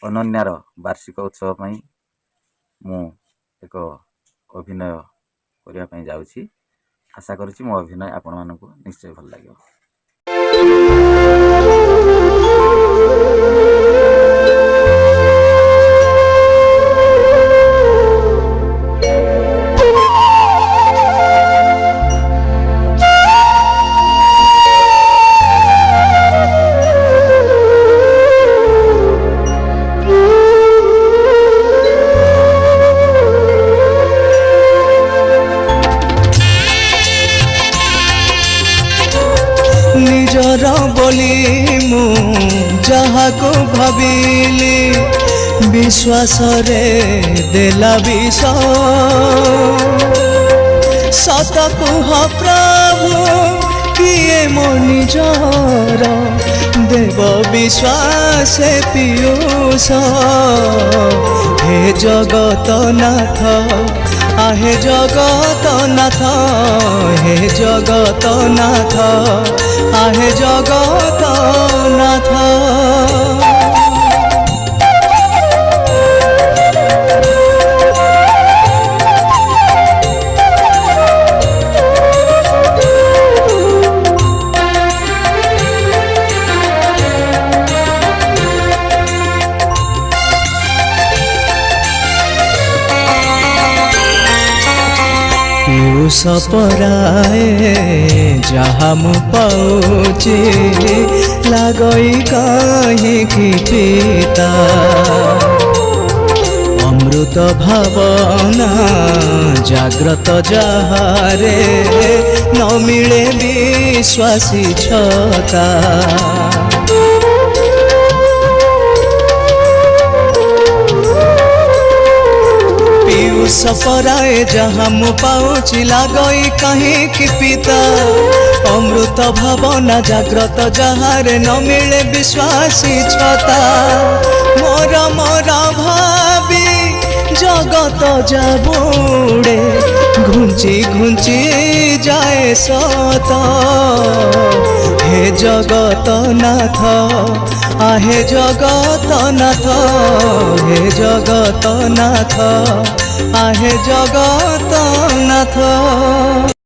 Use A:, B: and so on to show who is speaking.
A: ଅନନ୍ୟାର ବାର୍ଷିକ ଉତ୍ସବ ପାଇଁ ମୁଁ ଏକ ଅଭିନୟ କରିବା ପାଇଁ ଯାଉଛି। ଆଶା କରୁଛି ମୋ ଅଭିନୟ ଆପଣମାନଙ୍କୁ ନିଶ୍ଚୟ ଭଲ ଲାଗିବ।
B: निजर बोली मु जहा को भाविली विश्वास रे देला विष सत कुह प्रभु किए मो निजर देव विश्वास पीयूष हे जगत नाथ आहे जगत नाथ हे जगत नाथ आहे जगत नाथ। पीयूष पराए जहाँ मु पाऊची लागई कहीं पिता अमृत भावना जाग्रत जहारे न मिले विश्वासी छता पीयूष पराए जहाँ मु पाऊची लागई कहीं कि पिता अमृत भावना जाग्रत जहारे न मिले विश्वासी छता मोर मोर भावी जगत जाबुड़े घुंची घुंची जाए सत हे जगत नाथ आहे जगत नाथ हे जगत नाथ आहे जगत नाथ।